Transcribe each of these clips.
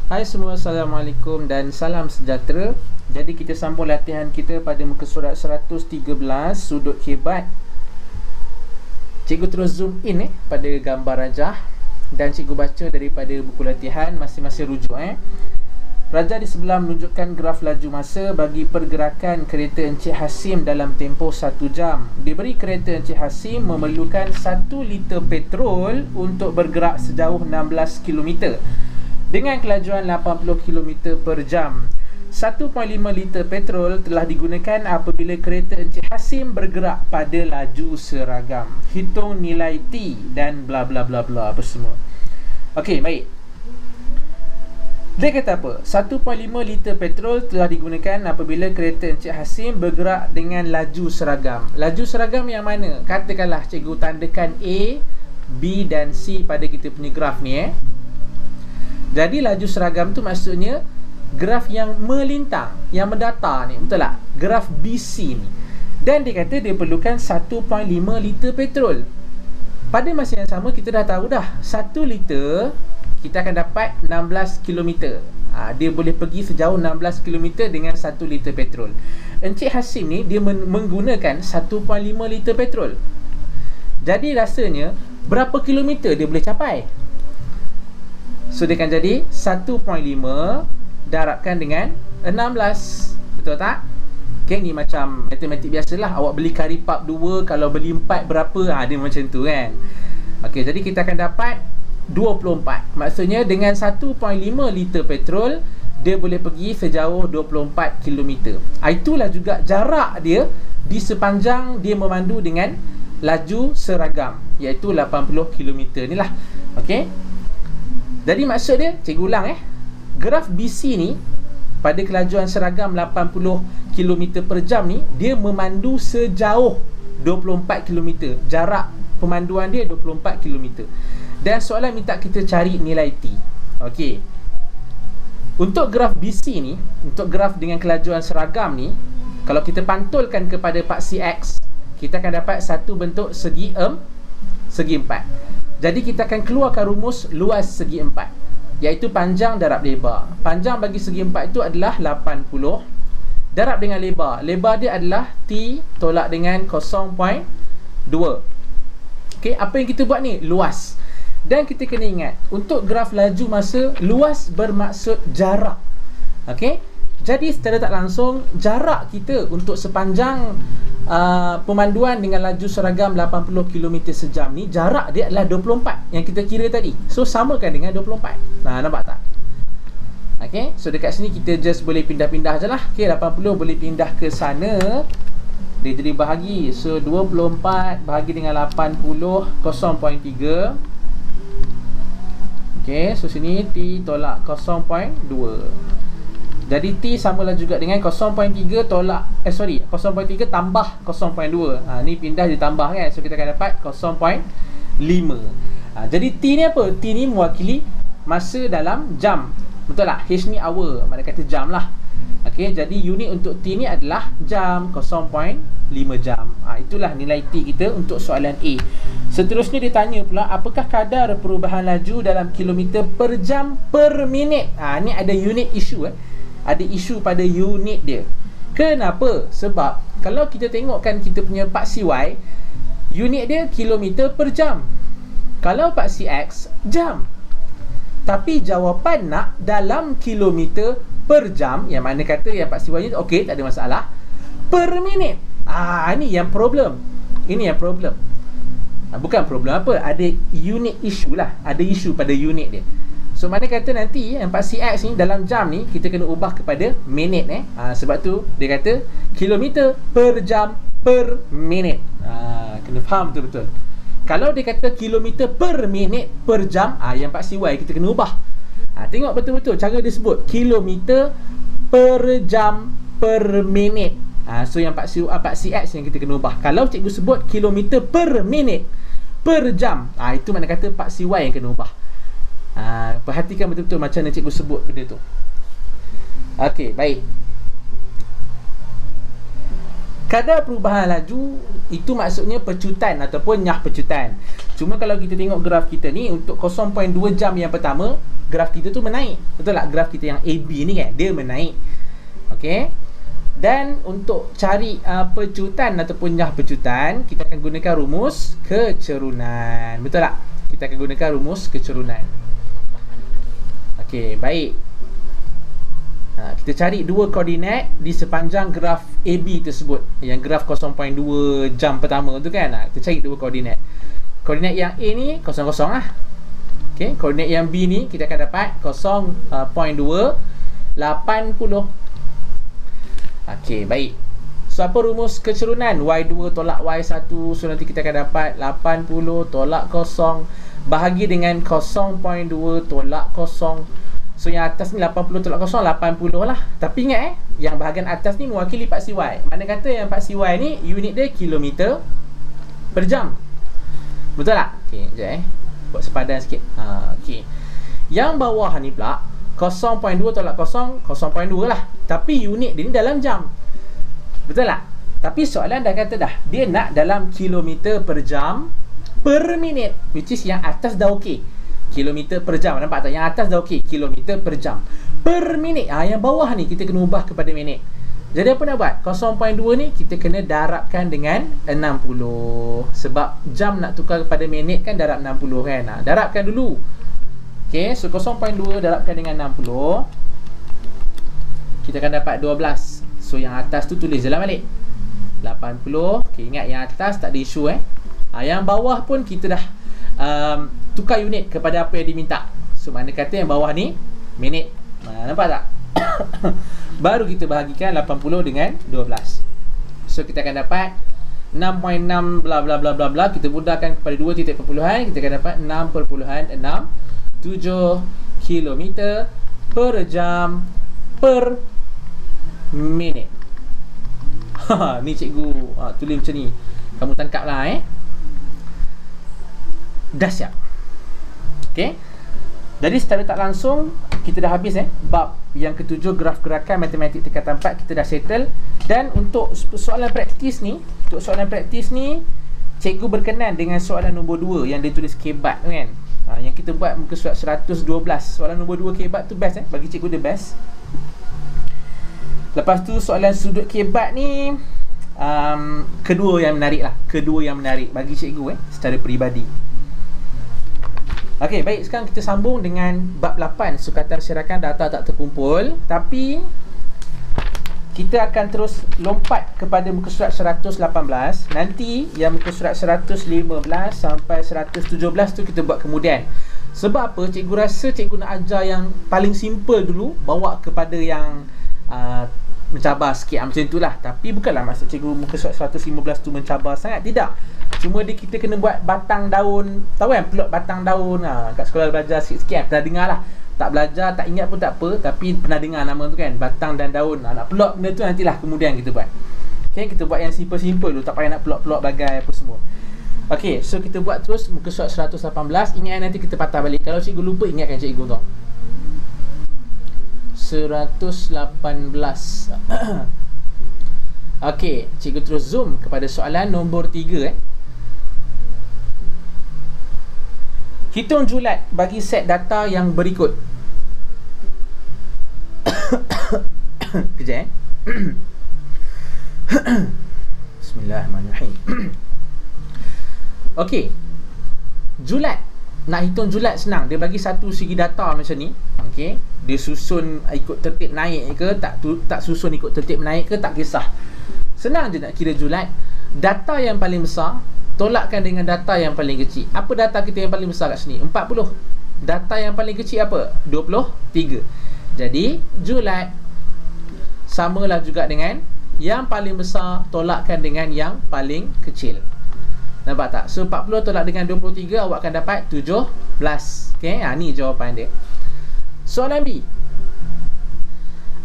Hai semua, Assalamualaikum dan salam sejahtera. Jadi kita sambung latihan kita pada muka surat 113, sudut hebat. Cikgu terus zoom in pada gambar rajah dan cikgu baca daripada buku latihan masing-masing rujuk. Rajah di sebelah menunjukkan graf laju masa bagi pergerakan kereta Encik Hasim dalam tempoh 1 jam. Diberi kereta Encik Hasim memerlukan 1 liter petrol untuk bergerak sejauh 16 km dengan kelajuan 80 km per jam. 1.5 liter petrol telah digunakan apabila kereta Encik Hasim bergerak pada laju seragam. Hitung nilai T dan bla bla bla bla apa semua. Okey, baik. Dia kata apa? 1.5 liter petrol telah digunakan apabila kereta Encik Hasim bergerak dengan laju seragam. Laju seragam yang mana? Katakanlah cikgu tandakan A, B dan C pada kita punya graf ni. Jadi laju seragam tu maksudnya graf yang melintang, yang mendatar ni, betul tak? Graf BC ni. Dan dia kata dia perlukan 1.5 liter petrol. Pada masa yang sama kita dah tahu dah 1 liter kita akan dapat 16 km. Dia boleh pergi sejauh 16 km dengan 1 liter petrol. Encik Hasim ni dia menggunakan 1.5 liter petrol. Jadi rasanya berapa kilometer dia boleh capai? So dia akan jadi 1.5 darabkan dengan 16. Betul tak? Okay, ni macam matematik biasalah. Awak beli kari pap 2, kalau beli 4 berapa? Dia macam tu kan. Okay, jadi kita akan dapat 24. Maksudnya dengan 1.5 liter petrol dia boleh pergi sejauh 24 km. Itulah juga jarak dia di sepanjang dia memandu dengan laju seragam, iaitu 80 km ni lah. Okey. Jadi maksud dia, cikgu ulang graf BC ni pada kelajuan seragam 80 km per jam ni dia memandu sejauh 24 km. Jarak pemanduan dia 24 km. Dan soalan minta kita cari nilai T. Okey. Untuk graf BC ni, untuk graf dengan kelajuan seragam ni, kalau kita pantulkan kepada paksi X, kita akan dapat satu bentuk segi 4. Jadi kita akan keluarkan rumus luas segi 4, iaitu panjang darab lebar. Panjang bagi segi 4 itu adalah 80 darab dengan lebar. Lebar dia adalah T tolak dengan 0.2. Okey, apa yang kita buat ni? Luas. Dan kita kena ingat, untuk graf laju masa, luas bermaksud jarak. Okey? Jadi secara tak langsung, jarak kita untuk sepanjang pemanduan dengan laju seragam 80 km sejam ni, jarak dia adalah 24 yang kita kira tadi. So samakan dengan 24. Nampak tak? Okey, so dekat sini kita just boleh pindah-pindah je lah. Okey, 80 boleh pindah ke sana, dia jadi bahagi. So 24 bahagi dengan 80, 0.3. Okey, so sini T tolak 0.2. Jadi T samalah juga dengan 0.3 tolak 0.3 tambah 0.2. Ni pindah ditambah kan. So kita akan dapat 0.5. Jadi T ni apa? T ni mewakili masa dalam jam. Betul tak? H ni hour, mana kata jam lah. Okey, jadi unit untuk T ni adalah jam, 0.5 jam. Itulah nilai T kita untuk soalan A. Seterusnya dia tanya pula, apakah kadar perubahan laju dalam kilometer per jam per minit? Ni ada unit issue Ada isu pada unit dia. Kenapa? Sebab kalau kita tengokkan kita punya paksi Y, unit dia kilometer per jam. Kalau paksi X, jam. Tapi jawapan nak dalam kilometer per jam, yang mana kata yang paksi Y ni okey, tak ada masalah, per minit. Ni yang problem. Ini yang problem. Bukan problem apa, ada unit issue lah. Ada isu pada unit dia. So mana kata nanti yang paksi X ni dalam jam ni kita kena ubah kepada minit sebab tu dia kata kilometer per jam per minit. Kena faham betul-betul. Kalau dia kata kilometer per minit per jam, yang paksi Y kita kena ubah. Tengok betul-betul cara dia sebut kilometer per jam per minit. So yang paksi X yang kita kena ubah. Kalau cikgu sebut kilometer per minit per jam, itu mana kata paksi Y yang kena ubah. Perhatikan betul-betul macam mana cikgu sebut benda tu. Okey, baik. Kadar perubahan laju itu maksudnya pecutan ataupun nyah pecutan. Cuma kalau kita tengok graf kita ni, untuk 0.2 jam yang pertama, graf kita tu menaik. Betul tak? Graf kita yang AB ni kan, dia menaik. Okey. Dan untuk cari pecutan ataupun nyah pecutan, kita akan gunakan rumus kecerunan. Betul tak? Kita akan gunakan rumus kecerunan. Okey, baik. Kita cari dua koordinat di sepanjang graf AB tersebut. Yang graf 0.2 jam pertama tu kan. Kita cari dua koordinat. Koordinat yang A ni 0,0 lah. Okey, koordinat yang B ni kita akan dapat 0.2 80. Okey, baik. So apa rumus kecerunan? Y2 tolak Y1. So nanti kita akan dapat 80 tolak 0 bahagi dengan 0.2 tolak 0. So yang atas ni 80 tolak 0, 80 lah. Tapi ingat yang bahagian atas ni mewakili paksi Y. Mana kata yang paksi Y ni unit dia kilometer per jam. Betul tak? Okey, sekejap buat sepadan sikit. Okey. Yang bawah ni pula 0.2 tolak 0, 0.2 lah. Tapi unit dia ni dalam jam. Betul tak? Tapi soalan dah kata dah, dia nak dalam kilometer per jam per minit. Which is yang atas dah okey. Kilometer per jam. Nampak tak? Yang atas dah okey. Kilometer per jam per minit. Yang bawah ni kita kena ubah kepada minit. Jadi apa nak buat? 0.2 ni kita kena darabkan dengan 60. Sebab jam nak tukar kepada minit kan darab 60 kan. Darabkan dulu. Okay, so 0.2 darabkan dengan 60, kita akan dapat 12. So yang atas tu tulis je lah balik 80. Okay, ingat yang atas tak ada isu yang bawah pun kita dah tukar unit kepada apa yang diminta. So mana kata yang bawah ni minit. Nampak tak? Baru kita bahagikan 80 dengan 12. So kita akan dapat 6.6 bla bla bla bla bla. Kita mudahkan kepada 2 titik perpuluhan, kita akan dapat 6.67 km per jam per minit. Ni cikgu tulis macam ni. Kamu tangkap lah Dah siap. Okay. Jadi secara tak langsung kita dah habis bab yang ketujuh, graf gerakan matematik tingkatan 4 kita dah settle. Dan untuk soalan praktis ni, cikgu berkenan dengan soalan nombor 2 yang dia tulis kebat tu kan. Yang kita buat muka surat 112. Soalan nombor 2 kebat tu best bagi cikgu, dia best. Lepas tu soalan sudut kebat ni kedua yang menarik bagi cikgu secara peribadi. Okey, baik, sekarang kita sambung dengan bab 8, sukatan berserakan data tak terkumpul. Tapi kita akan terus lompat kepada muka surat 118. Nanti yang muka surat 115 sampai 117 tu kita buat kemudian. Sebab apa? Cikgu rasa cikgu nak ajar yang paling simple dulu, bawa kepada yang mencabar sikit macam itulah. Tapi bukanlah maksud cikgu muka surat 115 tu mencabar sangat, tidak. Cuma kita kena buat batang daun. Tahu kan plot batang daun? Kat sekolah belajar sikit-sikit pernah dengar lah. Tak belajar, tak ingat pun tak apa, tapi pernah dengar nama tu kan, batang dan daun. Nak plot benda tu nantilah kemudian kita buat. Okay, kita buat yang simple-simple dulu, tak payah nak plot-plot bagai apa semua. Okay, so kita buat terus muka surat 118. Ingat nanti kita patah balik. Kalau cikgu lupa, ingatkan cikgu tu. 118. Okay, cikgu terus zoom kepada soalan nombor 3 Hitung julat bagi set data yang berikut. Kejap Bismillahirrahmanirrahim. Okey. Julat. Nak hitung julat senang. Dia bagi satu segi data macam ni. Okey. Dia susun ikut tertib naik ke, tak susun ikut tertib naik ke, tak kisah. Senang je nak kira julat. Data yang paling besar tolakkan dengan data yang paling kecil. Apa data kita yang paling besar kat sini? 40. Data yang paling kecil apa? 23. Jadi julat samalah juga dengan yang paling besar tolakkan dengan yang paling kecil. Nampak tak? So 40 tolak dengan 23, awak akan dapat 17. Okay, ni jawapan dia. Soalan B.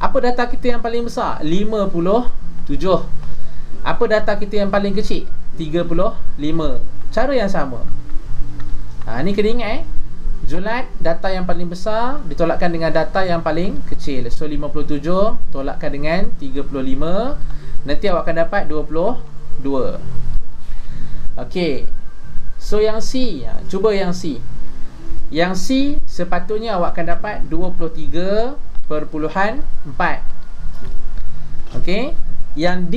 Apa data kita yang paling besar? 57. Apa data kita yang paling kecil? 35. Cara yang sama. Ni kena ingat julat data yang paling besar ditolakkan dengan data yang paling kecil. So 57 tolakkan dengan 35. Nanti awak akan dapat 22. Okey. So yang C, cuba yang C. Yang C sepatutnya awak akan dapat 23.4. Okey. Yang D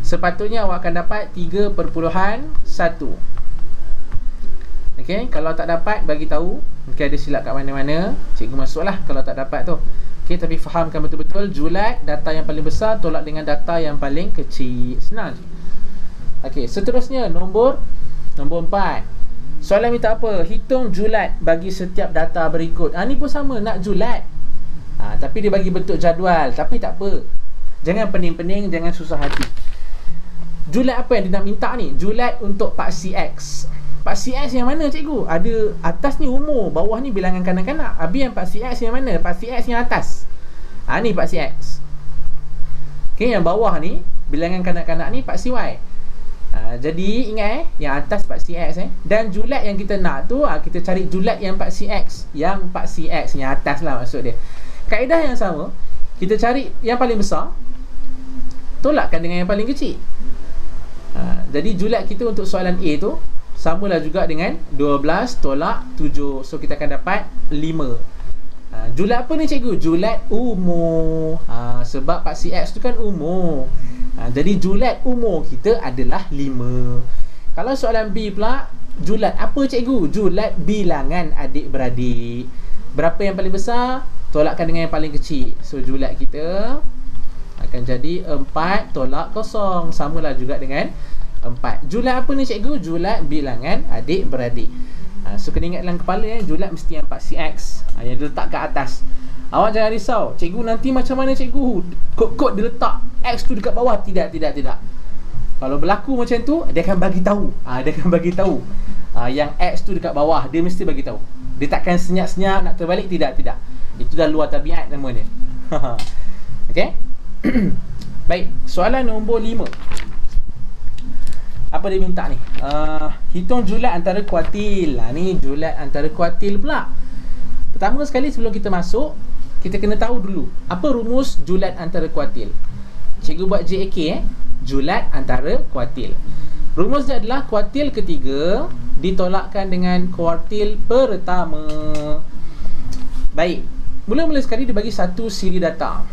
sepatutnya awak akan dapat 3.1. Okey, kalau tak dapat bagi tahu. Mungkin ada silap kat mana-mana, cikgu masuklah kalau tak dapat tu. Okey, tapi fahamkan betul-betul julat data yang paling besar tolak dengan data yang paling kecil. Senang je. Okey, seterusnya nombor 4. Soalan minta apa? Hitung julat bagi setiap data berikut. Ni pun sama, nak julat. Tapi dia bagi bentuk jadual. Tapi tak apa, jangan pening-pening, jangan susah hati. Julat apa yang dia nak minta ni? Julat untuk paksi X. Paksi X yang mana cikgu? Ada atas ni umur, bawah ni bilangan kanak-kanak. Habis yang paksi X yang mana? Paksi X yang atas. Ni paksi X. Okay, yang bawah ni bilangan kanak-kanak ni paksi Y. Jadi ingat yang atas paksi X dan julat yang kita nak tu, kita cari julat yang paksi X. Yang paksi X yang atas lah maksud dia. Kaedah yang sama, kita cari yang paling besar tolakkan dengan yang paling kecil. Jadi julat kita untuk soalan A tu samalah juga dengan 12 tolak 7. So kita akan dapat 5. Julat apa ni cikgu? Julat umur. Sebab paksi X tu kan umur. Jadi julat umur kita adalah 5. Kalau soalan B pula, julat apa cikgu? Julat bilangan adik-beradik. Berapa yang paling besar? Tolakkan dengan yang paling kecil. So julat kita akan jadi 4 tolak 0. Samalah juga dengan 4. Julat apa ni cikgu? Julat bilangan adik-beradik. So kena ingat dalam kepala julat mesti yang paksi X yang diletak kat atas. Awak jangan risau, cikgu nanti macam mana cikgu? Kod-kod dia letak X tu dekat bawah. Tidak. Kalau berlaku macam tu, dia akan bagi tahu. Dia akan bagi tahu yang X tu dekat bawah, dia mesti bagi tahu. Dia takkan senyap-senyap nak terbalik. Tidak. Itu dah luar tabiat nama dia. Okey. Baik, soalan nombor 5. Apa dia minta ni? Hitung julat antara kuartil. Ni julat antara kuartil pula. Pertama sekali sebelum kita masuk, kita kena tahu dulu apa rumus julat antara kuartil. Cikgu buat JAK julat antara kuartil. Rumus dia adalah kuartil ketiga ditolakkan dengan kuartil pertama. Baik, mula-mula sekali dia bagi satu siri data.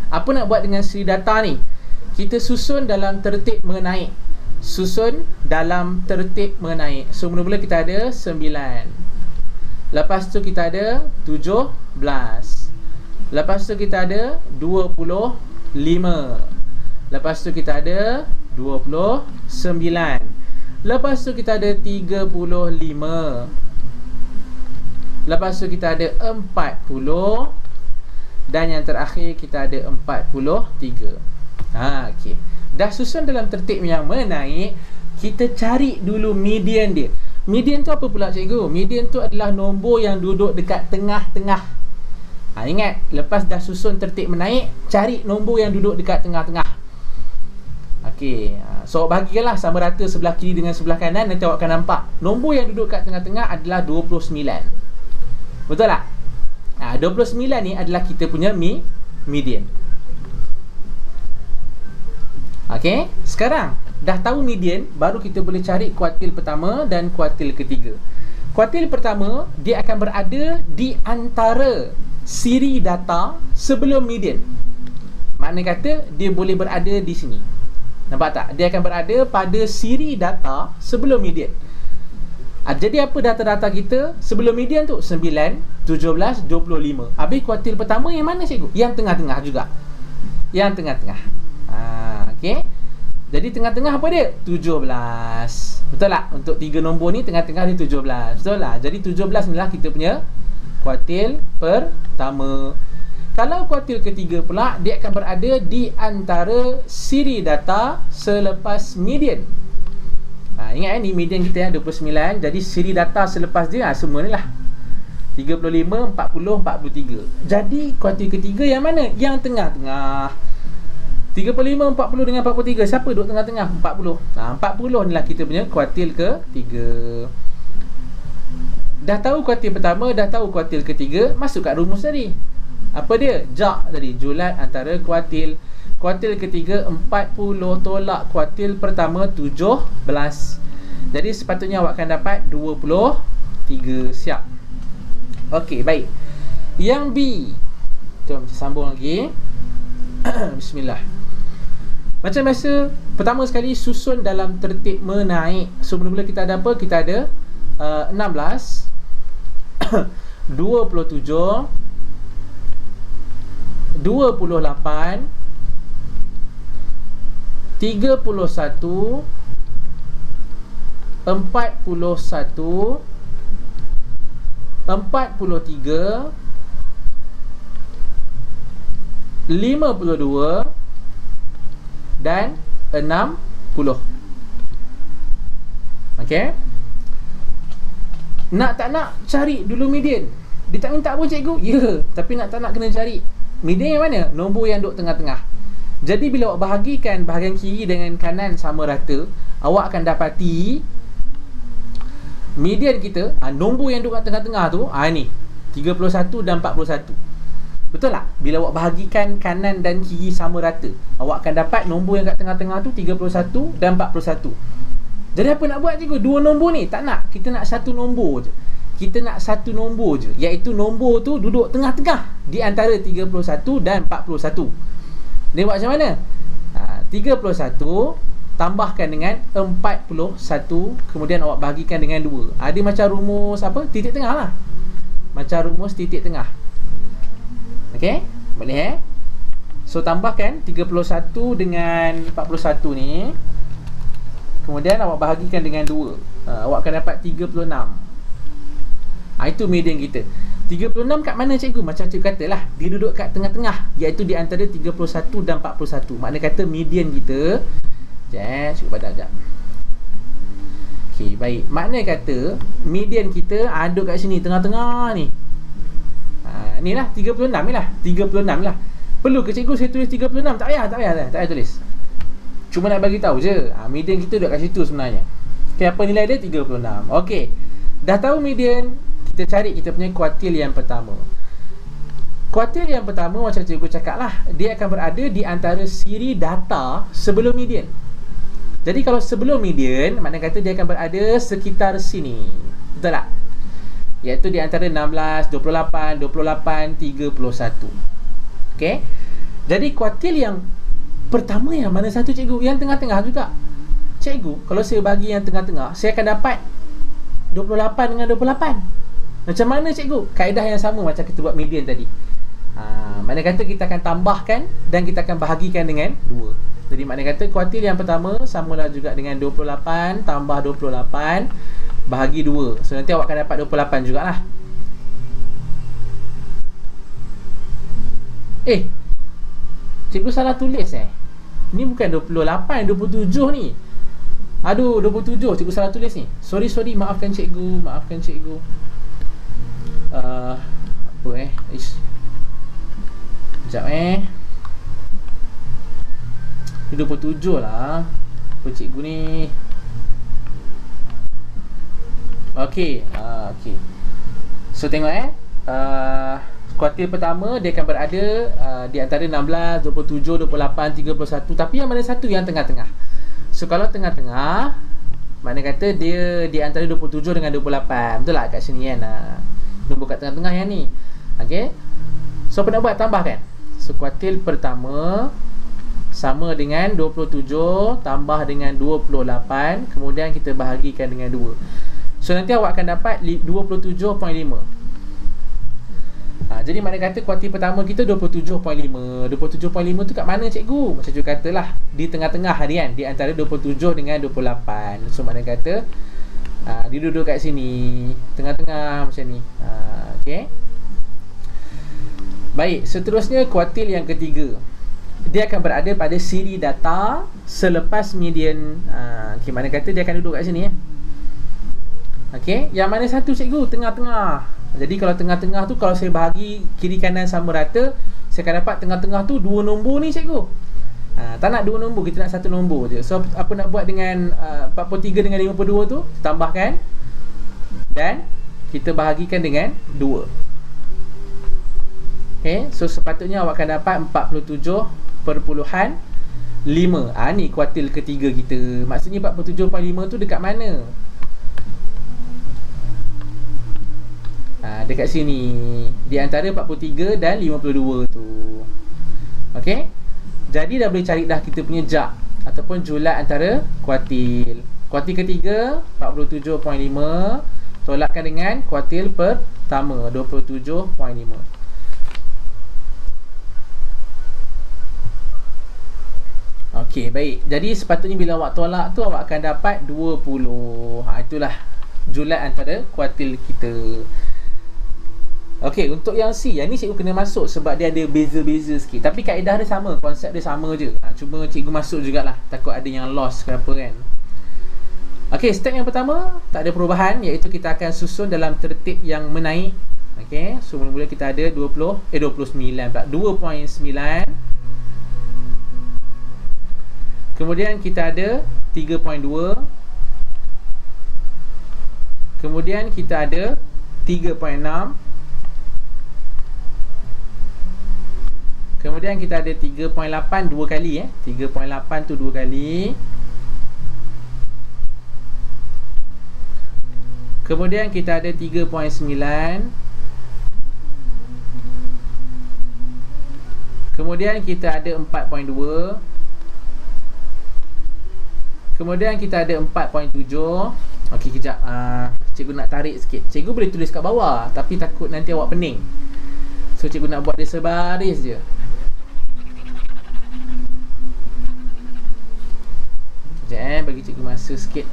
Apa nak buat dengan siri data ni? Kita susun dalam tertib menaik. So mula-mula kita ada 9. Lepas tu kita ada 17. Lepas tu kita ada 25. Lepas tu kita ada 29. Lepas tu kita ada 35. Lepas tu kita ada 40. Dan yang terakhir kita ada 43. Okey. Dah susun dalam tertib yang menaik, kita cari dulu median dia. Median tu apa pula cikgu? Median tu adalah nombor yang duduk dekat tengah-tengah. Ingat, lepas dah susun tertib menaik, cari nombor yang duduk dekat tengah-tengah. Okey, so bahagikanlah sama rata sebelah kiri dengan sebelah kanan. Nanti awak akan nampak nombor yang duduk kat tengah-tengah adalah 29. Betul tak? 29 ni adalah kita punya median. Okey, sekarang dah tahu median, baru kita boleh cari kuartil pertama dan kuartil ketiga. Kuartil pertama, dia akan berada di antara siri data sebelum median. Makna kata, dia boleh berada di sini. Nampak tak? Dia akan berada pada siri data sebelum median. Jadi apa data-data kita sebelum median tu? 9, 17, 25. Habis kuartil pertama yang mana cikgu? Yang tengah-tengah juga. Yang tengah-tengah. Okey. Jadi tengah-tengah apa dia? 17. Betul tak? Untuk 3 nombor ni tengah-tengah dia 17. Betul lah. Jadi 17 ni lah kita punya kuartil pertama. Kalau kuartil ketiga pula, dia akan berada di antara siri data selepas median. Ingat ni median kita 29. Jadi siri data selepas dia semua ni lah 35, 40, 43. Jadi kuartil ketiga yang mana? Yang tengah-tengah. 35, 40 dengan 43. Siapa duduk tengah-tengah? 40. 40 ni lah kita punya kuartil ketiga. Dah tahu kuartil pertama, dah tahu kuartil ketiga, masuk kat rumus tadi. Apa dia? Jak tadi, julat antara kuartil. Kuartil ketiga 40 tolak kuartil pertama 17. Jadi sepatutnya awak akan dapat 23. Siap. Okey, baik. Yang B, jom kita sambung lagi. Bismillah. Macam biasa, pertama sekali susun dalam tertib menaik. So mula-mula kita ada apa? Kita ada 16 27 28 31 41 43 52 dan 60. Okey. Nak tak nak cari dulu median. Dia tak minta pun cikgu. Ya, tapi nak tak nak kena cari median yang mana? Nombor yang duduk tengah-tengah. Jadi bila awak bahagikan bahagian kiri dengan kanan sama rata, awak akan dapati median kita, nombor yang duduk kat tengah-tengah tu, ni 31 dan 41. Betul tak? Bila awak bahagikan kanan dan kiri sama rata, awak akan dapat nombor yang kat tengah-tengah tu 31 dan 41. Jadi apa nak buat cikgu? Dua nombor ni? Tak nak. Kita nak satu nombor je. Kita nak satu nombor je, iaitu nombor tu duduk tengah-tengah di antara 31 dan 41. Dia buat macam mana? 31 tambahkan dengan 41, kemudian awak bahagikan dengan 2. Dia macam rumus apa? Titik tengah lah. Macam rumus titik tengah. Okey? Boleh So tambahkan 31 dengan 41 ni, kemudian awak bahagikan dengan 2. Awak akan dapat 36. Itu median kita. 36 kat mana cikgu? Macam cikgu kata lah, dia duduk kat tengah-tengah, iaitu di antara 31 dan 41. Makna kata median kita, cikgu badak sekejap. Okey, baik. Makna kata median kita duduk kat sini, tengah-tengah ni. Ni lah 36 ni lah. 36 lah. Perlu ke cikgu saya tulis 36? Tak payah tulis. Cuma nak bagi tahu je. Median kita duduk kat situ sebenarnya. Okey, apa nilai dia? 36. Okey. Dah tahu median, kita cari kita punya kuartil yang pertama. Kuartil yang pertama macam cikgu cakap lah, dia akan berada di antara siri data sebelum median. Jadi kalau sebelum median, makna kata dia akan berada sekitar sini. Betul tak? Iaitu di antara 16, 28, 28, 31. Okey. Jadi kuartil yang pertama yang mana satu cikgu? Yang tengah-tengah juga. Cikgu, kalau saya bagi yang tengah-tengah, saya akan dapat 28 dengan 28. Macam mana cikgu? Kaedah yang sama macam kita buat median tadi. Makna kata kita akan tambahkan dan kita akan bahagikan dengan 2. Jadi makna kata kuartil yang pertama samalah juga dengan 28 tambah 28 bahagi 2. So nanti awak akan dapat 28 jugalah. Cikgu salah tulis Ni bukan 28, 27 ni. Aduh, 27 cikgu salah tulis ni. Sorry, maafkan cikgu. Sekejap Ni 27 lah. Apa cikgu ni? Okey. So tengok kuartil pertama dia akan berada di antara 16, 27, 28, 31. Tapi yang mana satu yang tengah-tengah? So kalau tengah-tengah, makna kata dia di antara 27 dengan 28. Betul tak kat sini kan? Nombor kat tengah-tengah yang ni. Okey. So apa nak buat? Tambahkan. So kuartil pertama sama dengan 27 tambah dengan 28, kemudian kita bahagikan dengan 2. So nanti awak akan dapat 27.5. Jadi makna kata kuartil pertama kita 27.5. 27.5 tu kat mana cikgu? Macam cikgu katalah, di tengah-tengah ni kan, di antara 27 dengan 28. So makna kata dia duduk kat sini, tengah-tengah macam ni. Okey. Baik, seterusnya kuartil yang ketiga. Dia akan berada pada siri data selepas median. Okey, makna kata dia akan duduk kat sini Okey, yang mana satu cikgu? Tengah-tengah. Jadi kalau tengah-tengah tu, kalau saya bahagi kiri kanan sama rata, saya akan dapat tengah-tengah tu 2 nombor ni cikgu. Tak nak 2 nombor, kita nak 1 nombor je. So apa nak buat dengan 43 dengan 52 tu? Tambahkan dan kita bahagikan dengan 2. Okay, so sepatutnya awak akan dapat 47.5. Ni kuartil ketiga kita. Maksudnya 47.5 tu dekat mana? Dekat sini, di antara 43 dan 52 tu. Okay, jadi dah boleh cari dah kita punya jak ataupun julat antara kuartil. Kuartil ketiga 47.5 tolakkan dengan kuartil pertama 27.5. Okey, baik. Jadi sepatutnya bila awak tolak tu awak akan dapat 20. Itulah julat antara kuartil kita. Okey, untuk yang C, yang ni cikgu kena masuk sebab dia ada beza-beza sikit. Tapi kaedah dia sama, konsep dia sama je. Cuma cikgu masuk jugalah, takut ada yang lost ke apa kan. Okey, step yang pertama tak ada perubahan, iaitu kita akan susun dalam tertib yang menaik. Okey, so mula-mula kita ada 29 pula, 2.9. Kemudian kita ada 3.2. Kemudian kita ada 3.6. Kemudian kita ada 3.8 dua kali 3.8 tu dua kali. Kemudian kita ada 3.9. Kemudian kita ada 4.2. Kemudian kita ada 4.7. Okey, kejap. Cikgu nak tarik sikit. Cikgu boleh tulis kat bawah, tapi takut nanti awak pening. So cikgu nak buat dia sebaris je. Sekejap bagi cikgu masa sikit.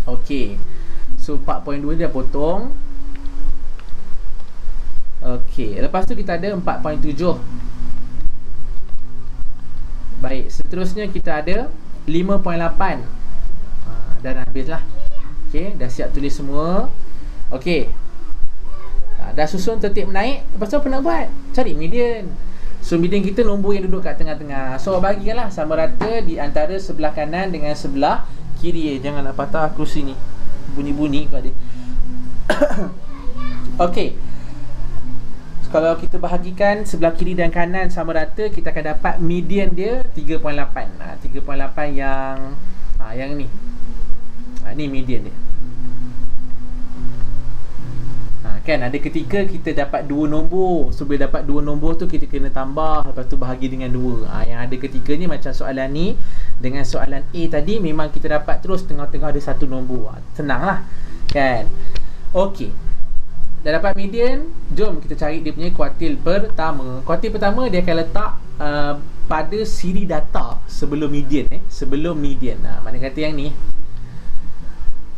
Okey, so 4.2 dia potong. Okey, lepas tu kita ada 4.7. Baik, seterusnya kita ada 5.8. Dah habislah. Okey, dah siap tulis semua. Okey, dah susun tertib menaik. Lepas tu apa nak buat? Cari median. So median kita nombor yang duduk kat tengah-tengah. So bagikanlah sama rata di antara sebelah kanan dengan sebelah kiri. Jangan nak patah kerusi ni, bunyi-bunyi kat dia. Okey, so, kalau kita bahagikan sebelah kiri dan kanan sama rata, kita akan dapat median dia 3.8. 3.8 yang ni. Ni median dia. Kan ada ketika kita dapat dua nombor. So bila dapat dua nombor tu kita kena tambah, lepas tu bahagi dengan 2. Yang ada ketika ni macam soalan ni dengan soalan A tadi, memang kita dapat terus tengah-tengah ada satu nombor. Senang lah kan. Okey, dah dapat median. Jom kita cari dia punya kuartil pertama. Kuartil pertama dia akan letak pada siri data sebelum median. Sebelum median. Mana kata yang ni.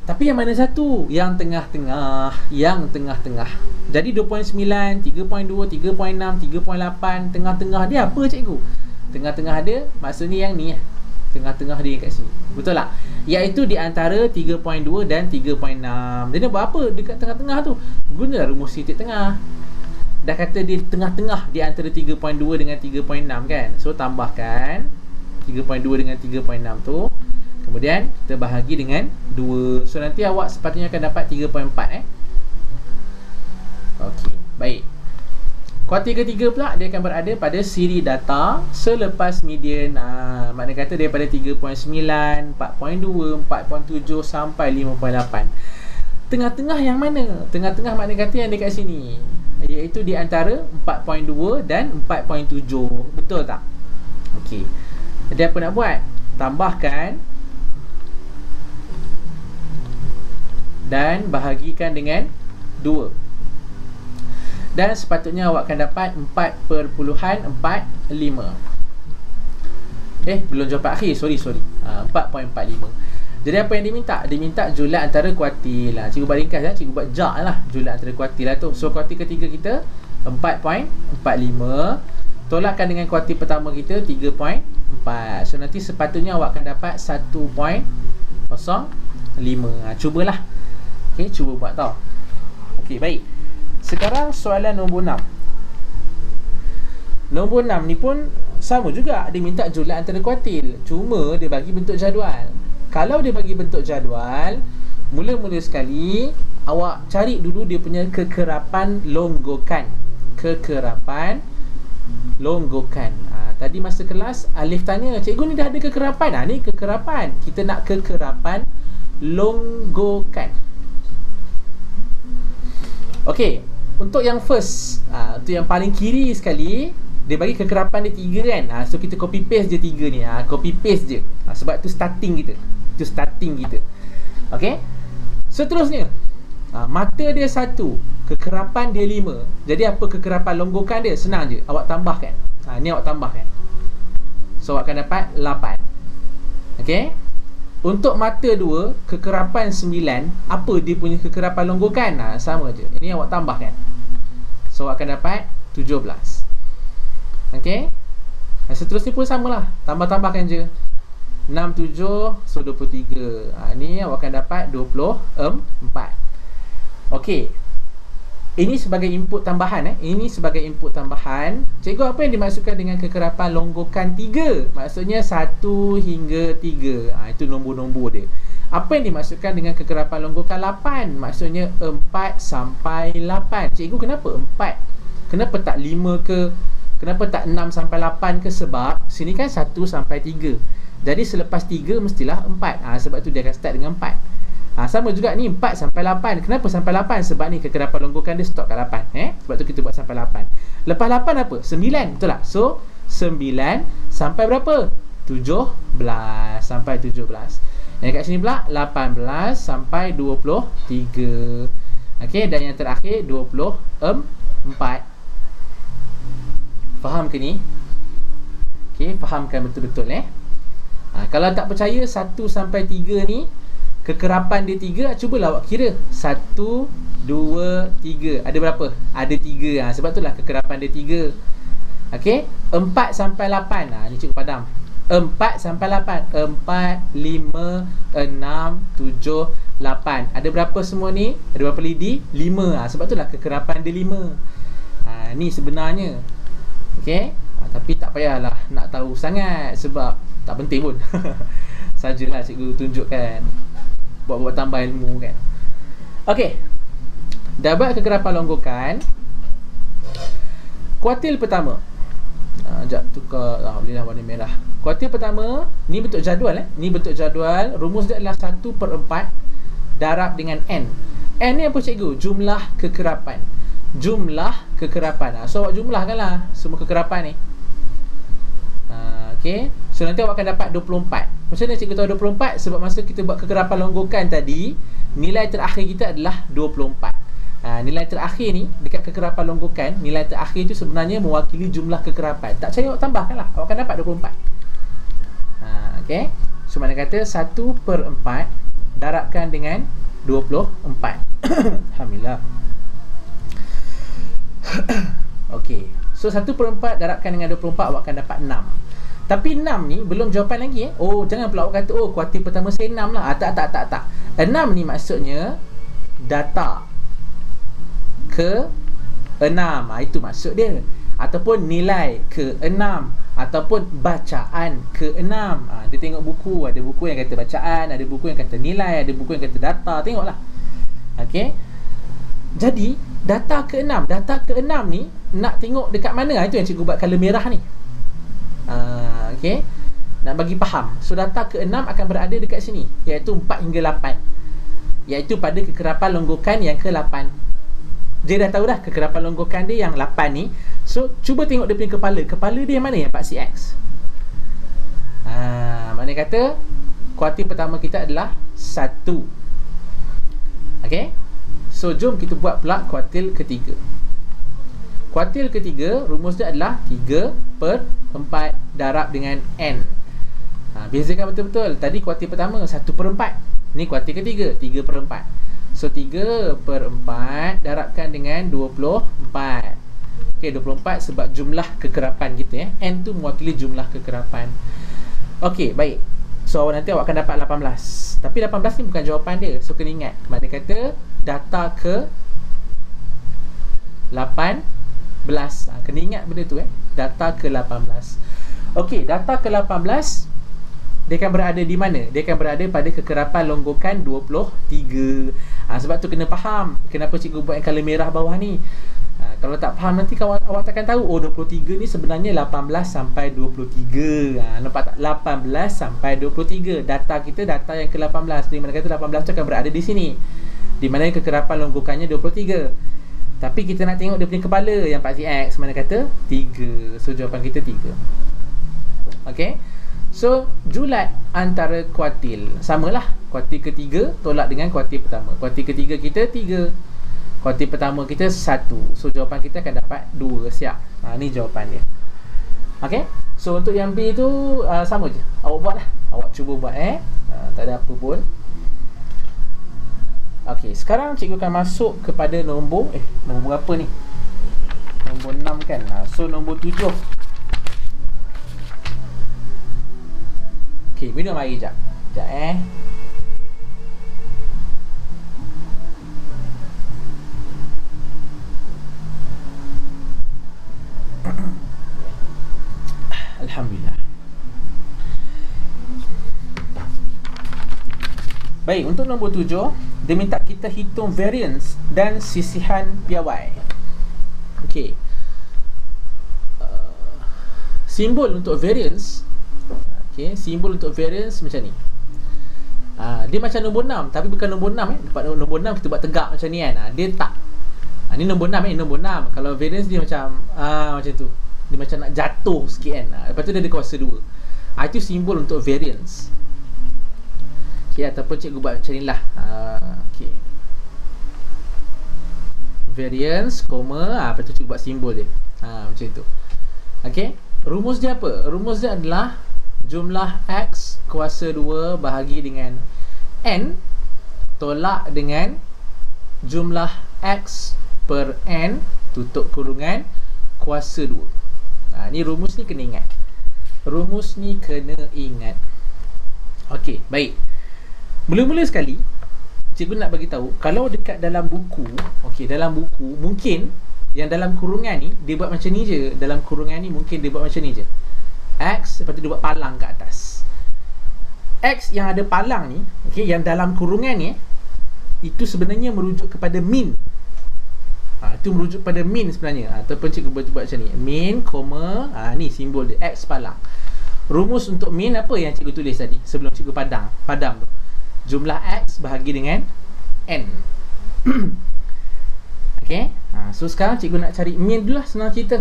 Tapi yang mana satu? Yang tengah-tengah. Yang tengah-tengah. Jadi 2.9, 3.2, 3.6, 3.8. Tengah-tengah dia apa cikgu? Tengah-tengah dia maksudnya yang ni. Tengah-tengah dia kat sini. Betul tak? Iaitu di antara 3.2 dan 3.6. Dia nak buat apa dekat tengah-tengah tu? Guna rumus titik tengah. Dah kata dia tengah-tengah di antara 3.2 dengan 3.6 kan? So tambahkan 3.2 dengan 3.6 tu. Kemudian kita bahagi dengan 2. So nanti awak sepatutnya akan dapat 3.4 Okey, baik. Kuartil ketiga pula dia akan berada pada siri data selepas median. Makna kata daripada 3.9, 4.2, 4.7 sampai 5.8. Tengah-tengah yang mana? Tengah-tengah makna kata yang dekat sini, iaitu di antara 4.2 dan 4.7. Betul tak? Okey. Jadi apa nak buat? Tambahkan dan bahagikan dengan 2. Dan sepatutnya awak akan dapat 4.45. Belum jawapan akhir. Sorry 4.45. Jadi apa yang diminta? Diminta julat antara kuartil. Cikgu buat ringkas cikgu buat jak lah julat antara kuartil lah tu. So kuartil ketiga kita 4.45. Tolakkan dengan kuartil pertama kita 3.4. So nanti sepatutnya awak akan dapat 1.05. Cubalah. Okey, cuba buat tau. Okey, baik. Sekarang soalan nombor 6. Nombor 6 ni pun sama juga. Dia minta julat antara kuartil. Cuma dia bagi bentuk jadual. Kalau dia bagi bentuk jadual, mula-mula sekali awak cari dulu dia punya kekerapan longgokan. Kekerapan longgokan. Tadi masa kelas Alif tanya, cikgu ni dah ada kekerapan. Ni kekerapan. Kita nak kekerapan longgokan. Okey, untuk yang first, untuk yang paling kiri sekali, dia bagi kekerapan dia 3 kan. So kita copy paste je 3 ni. Copy paste je. Sebab tu starting kita. Itu starting kita. Okey. Seterusnya, mata dia 1, kekerapan dia 5. Jadi apa kekerapan longgokan dia? Senang je, awak tambahkan. Ni awak tambahkan. So awak akan dapat 8. Okey. Untuk mata 2, kekerapan 9, apa dia punya kekerapan longgokan? Sama je. Ini awak tambahkan. So awak akan dapat 17. Okey. Seterusnya pun samalah. Tambah-tambahkan je. 6, 7, so 23. Ni awak akan dapat 24. Okey. Ini sebagai input tambahan. Ini sebagai input tambahan. Cikgu, apa yang dimaksudkan dengan kekerapan longgokan 3? Maksudnya 1 hingga 3. Itu nombor-nombor dia. Apa yang dimaksudkan dengan kekerapan longgokan 8? Maksudnya 4 sampai 8. Cikgu, kenapa 4? Kenapa tak 5 ke? Kenapa tak 6 sampai 8 ke? Sebab sini kan 1 sampai 3. Jadi selepas 3 mestilah 4. Sebab tu dia akan start dengan 4. Sama juga ni 4 sampai 8. Kenapa sampai 8? Sebab ni kekerapan longgokan dia stop kat 8. Sebab tu kita buat sampai 8. Lepas 8 apa? 9. Betul tak? So 9 sampai berapa? 17. Sampai 17. Yang kat sini pula 18 sampai 23. Okey, dan yang terakhir 24. Faham ke ni? Okey, fahamkan betul-betul kalau tak percaya 1 sampai 3 ni kekerapan dia 3, cubalah awak kira 1, 2, 3. Ada berapa? Ada 3. Sebab itulah kekerapan dia 3. Okey, 4 sampai 8. Ni cikgu padam. 4 sampai 8. 4, 5, 6, 7, 8. Ada berapa semua ni? Ada berapa lidi? 5. Sebab itulah kekerapan dia 5. Ni sebenarnya. Okey, tapi tak payahlah nak tahu sangat sebab tak penting pun. Sajalah cikgu tunjukkan, buat tambah ilmu kan. Okey, dah buat kekerapan longgokan. Kuartil pertama, sekejap tukar, bolehlah warna merah. Kuartil pertama, ni bentuk jadual ni bentuk jadual. Rumus dia adalah 1/4 darab dengan N. N ni apa cikgu? Jumlah kekerapan. Jumlah kekerapan. So awak jumlahkanlah semua kekerapan ni. Okey, so nanti awak akan dapat 24. Macam mana cikgu tahu 24? Sebab masa kita buat kekerapan longgokan tadi, nilai terakhir kita adalah 24. Nilai terakhir ni dekat kekerapan longgokan, nilai terakhir itu sebenarnya mewakili jumlah kekerapan. Tak percaya awak tambahkanlah, awak akan dapat 24. Okey, so mana kata 1/4 darabkan dengan 24. Alhamdulillah. Okey, so 1/4 darabkan dengan 24, awak akan dapat 6. Tapi 6 ni belum jawapan lagi Oh, jangan pula awak kata, kuartil pertama saya 6 lah. Tak. 6 ni maksudnya data ke 6. Itu maksud dia. Ataupun nilai ke 6, ataupun bacaan ke 6. Dia tengok buku, ada buku yang kata bacaan, ada buku yang kata nilai, ada buku yang kata data. Tengoklah. Okey, jadi data ke 6. Data ke 6 ni nak tengok dekat mana? Itu yang cikgu buat color merah ni. Okey, nak bagi faham. So data ke 6 akan berada dekat sini, iaitu 4 hingga 8, iaitu pada kekerapan longgokan yang ke-8. Dia dah tahu dah kekerapan longgokan dia yang 8 ni. So cuba tengok dia punya kepala. Kepala dia yang mana? Yang 4cx. Maknanya kata kuartil pertama kita adalah 1. Okey, so jom kita buat pula kuartil ketiga. Kuartil ketiga, rumus dia adalah 3/4 darab dengan N. Bezakan betul-betul. Tadi kuartil pertama 1/4. Ni kuartil ketiga 3/4. So 3/4 darabkan dengan 24. Okey, 24 sebab jumlah kekerapan kita N tu mewakili jumlah kekerapan. Okey, baik. So nanti awak akan dapat 18. Tapi 18 ni bukan jawapan dia. So kena ingat, maknanya kata data ke 18. Kena ingat benda tu Data ke 18. Okey, data ke 18 dia akan berada di mana? Dia akan berada pada kekerapan longgokan 23. Sebab tu kena faham kenapa cikgu buat yang color merah bawah ni. Kalau tak faham nanti awak takkan tahu, oh 23 ni sebenarnya 18 sampai 23. Nampak tak? 18 sampai 23. Data kita data yang ke-18. Di mana kata 18 tu akan berada di sini, di mana kekerapan longgokannya 23. Tapi kita nak tengok dia punya kepala yang pasti X, mana kata 3. So jawapan kita 3. Okey. So julat antara kuartil samalah. Kuartil ketiga tolak dengan kuartil pertama. Kuartil ketiga kita 3, kuartil pertama kita 1. So jawapan kita akan dapat 2. Siap. Ni jawapan dia. Okey. So untuk yang B tu sama je. Awak buat lah. Awak cuba buat tak ada apa pun. Okey, sekarang cikgu akan masuk kepada nombor nombor berapa ni? Nombor 6 kan. So nombor 7. Okey, minum air jap. Sekejap Alhamdulillah. Baik, untuk nombor 7, dia minta kita hitung variance dan sisihan piawai. Okey. Simbol untuk variance, simbol untuk variance macam ni. Dia macam nombor 6, tapi bukan nombor 6 Lepas nombor 6 kita buat tegak macam ni kan. Dia tak. Ni nombor 6 nombor 6. Kalau variance dia macam macam tu. Dia macam nak jatuh sikit kan. Lepas tu dia ada kuasa 2. Itu simbol untuk variance. Ataupun cikgu buat macam ni lah. Variance, lepas tu cikgu buat simbol dia. Macam tu. Rumus dia apa? Rumus dia adalah jumlah X kuasa 2 bahagi dengan N tolak dengan jumlah X per N tutup kurungan kuasa 2. Ni rumus ni kena ingat. Rumus ni kena ingat. Okey, baik. Mula-mula sekali cikgu nak bagi tahu, kalau dekat dalam buku, dalam buku mungkin yang dalam kurungan ni dia buat macam ni je. Dalam kurungan ni mungkin dia buat macam ni je. X, lepas tu dia buat palang kat atas. X yang ada palang ni, yang dalam kurungan ni, itu sebenarnya merujuk kepada min. Itu merujuk pada min sebenarnya. Ataupun cikgu buat macam ni, min, ni simbol dia, X palang. Rumus untuk min apa yang cikgu tulis tadi sebelum cikgu padam tu? Jumlah X bahagi dengan N. So sekarang cikgu nak cari min dulu lah, senang cerita.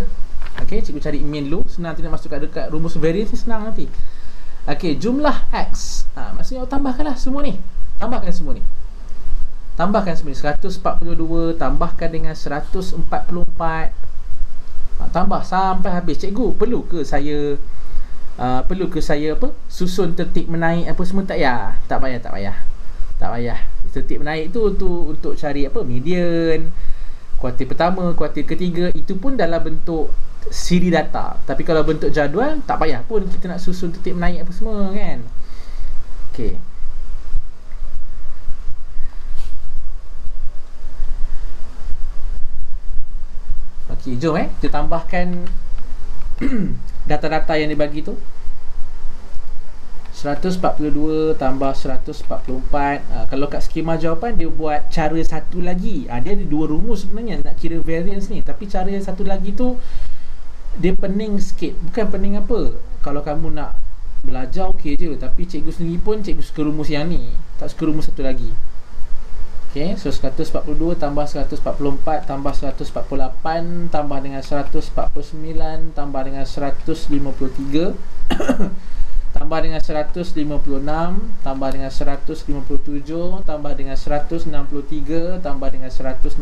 Cikgu cari min dulu, senang nanti nak masuk dekat rumus variance ni, senang nanti. Jumlah X, maksudnya tambahkanlah semua ni. Tambahkan semua ni 142 tambahkan dengan 144, tambah sampai habis. Cikgu perlu ke saya susun tertib menaik apa semua? Tak payah. Tertib menaik tu untuk cari median, kuartil pertama, kuartil ketiga, itu pun dalam bentuk siri data. Tapi kalau bentuk jadual, tak payah pun kita nak susun tertib menaik apa semua kan. Jom kita tambahkan data-data yang dibagi tu. 142 tambah 144. Kalau kat skema jawapan dia buat cara satu lagi. Dia ada 2 rumus sebenarnya nak kira variance ni, tapi cara yang satu lagi tu dia pening sikit. Bukan pening apa, kalau kamu nak belajar okey je, tapi cikgu sendiri pun cikgu suka rumus yang ni, tak suka rumus satu lagi. So 142 tambah 144 tambah 148 tambah dengan 149 tambah dengan 153 tambah dengan 156 tambah dengan 157 tambah dengan 163 tambah dengan 165.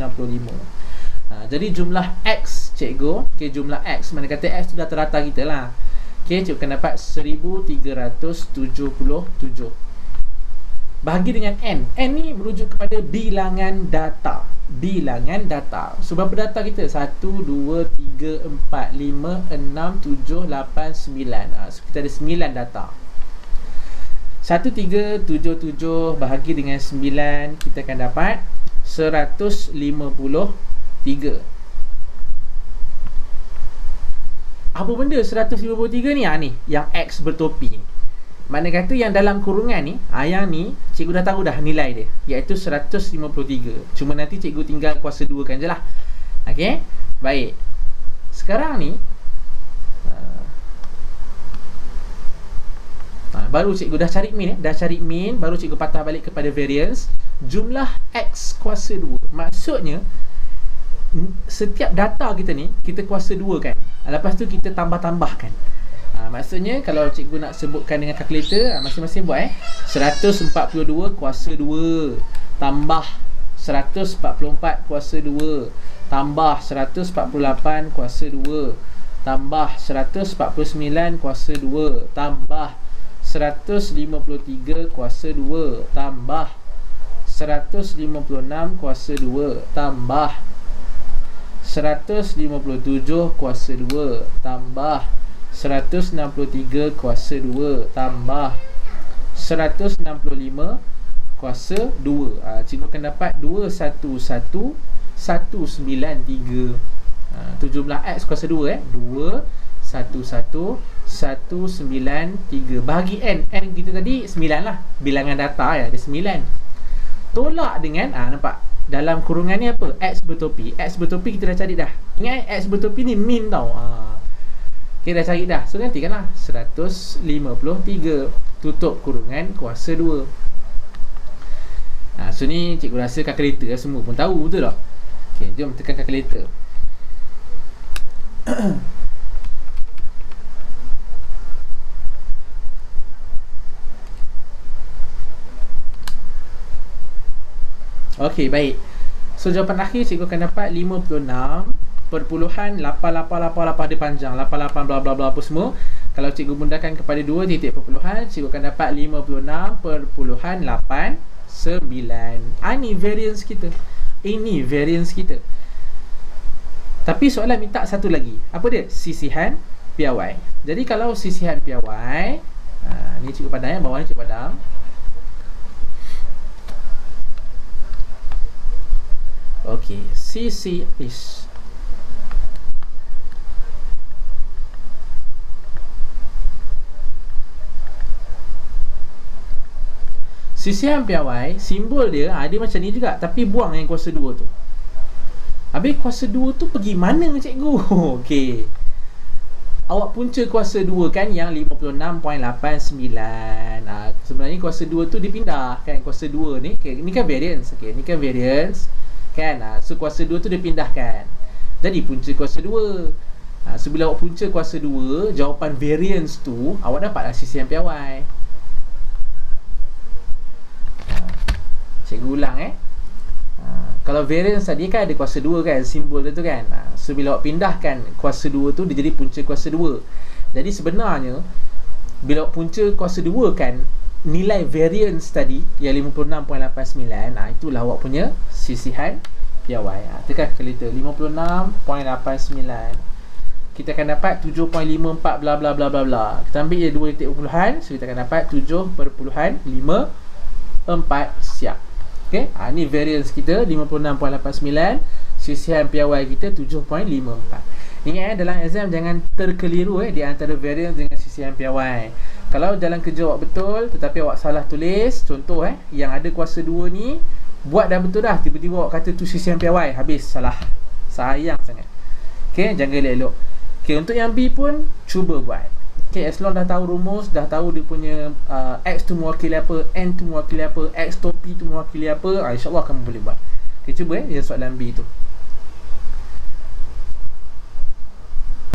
Jadi jumlah X cikgu, jumlah X, mana kata X tu data-data kita lah. Cikgu akan dapat 1377 bahagi dengan N. N ni merujuk kepada bilangan data. So berapa data kita? 1, 2, 3, 4, 5, 6, 7, 8, 9. So kita ada 9 data. 1377 bahagi dengan 9, kita akan dapat 153. Apa benda 153 ni? Ni yang X bertopi ni. Makna kata yang dalam kurungan ni, yang ni cikgu dah tahu dah nilai dia, iaitu 153. Cuma nanti cikgu tinggal kuasa 2 kan je lah. Okey, baik. Sekarang ni baru cikgu dah cari min, baru cikgu patah balik kepada variance. Jumlah X kuasa 2. Maksudnya setiap data kita ni kita kuasa 2 kan. Lepas tu kita tambah-tambahkan. Maksudnya kalau cikgu nak sebutkan dengan kalkulator, masing-masing buat 142 kuasa 2 tambah 144 kuasa 2 tambah 148 kuasa 2 tambah 149 kuasa 2 tambah 153 kuasa 2 tambah 156 kuasa 2 tambah 157 kuasa 2 tambah 163 kuasa 2 tambah 165 kuasa 2. Cikgu akan dapat 211,193. 17x kuasa 2 211,193 bahagi n. N kita tadi 9 lah, bilangan data ya, ada 9. Tolak dengan nampak dalam kurungan ni apa? X bertopi. X bertopi kita dah cari dah. Ingat X bertopi ni min tau. Kita dah cari dah. So gantikanlah 153 tutup kurungan kuasa 2. So ni cikgu rasa kalkulator semua pun tahu, betul tak? Okay, jom tekan kalkulator. Okey, baik. So jawapan akhir cikgu akan dapat 56.8888. Dia panjang 88 bla bla bla apa semua. Kalau cikgu mudahkan kepada 2 titik perpuluhan, cikgu akan dapat 56.89. Ini variance kita. Ini variance kita. Tapi soalan minta satu lagi. Apa dia? Sisihan piawai. Jadi kalau sisihan piawai, ni cikgu padang, bawah ni cikgu padang. Okey, sisi is sisihan piawai, simbol dia dia macam ni juga, tapi buang yang kuasa 2 tu. Habis kuasa 2 tu pergi mana cikgu? Okey, awak punca kuasa 2 kan yang 56.89. Sebenarnya kuasa 2 tu dipindah kan. Kuasa 2 ni, okay, ni kan variance. Okey, ni kan variance kan. So kuasa 2 tu dia pindahkan, jadi punca kuasa 2. So bila awak punca kuasa 2, jawapan variance tu awak dapatlah sisihan piawai. Cikgu ulang kalau variance tadi kan ada kuasa 2 kan, simbol dia tu kan. So bila awak pindahkan kuasa 2 tu, dia jadi punca kuasa 2. Jadi sebenarnya bila awak punca kuasa 2 kan, nilai variance tadi yang 56.89, itulah awak punya sisihan piawai. Tekan kalkulator 56.89. Kita akan dapat 7.54 bla bla bla bla bla. Kita ambil je 2 titik perpuluhan, so kita akan dapat 7.54 siap. Okey, ni variance kita 56.89, sisihan piawai kita 7.54. Ingat dalam exam jangan terkeliru di antara variance dengan sisihan piawai. Kalau dalam kerja awak betul tetapi awak salah tulis, contoh yang ada kuasa 2 ni buat dah betul dah, tiba-tiba awak kata tu sisihan piawai, habis salah. Sayang sangat. Okey, jaga elok-elok. Okey, untuk yang B pun cuba buat. Okey, as long dah tahu rumus, dah tahu dia punya X tu mewakili apa, N tu mewakili apa, X topi tu mewakili apa, insya-Allah kamu boleh buat. Okey, cuba yang soalan B tu.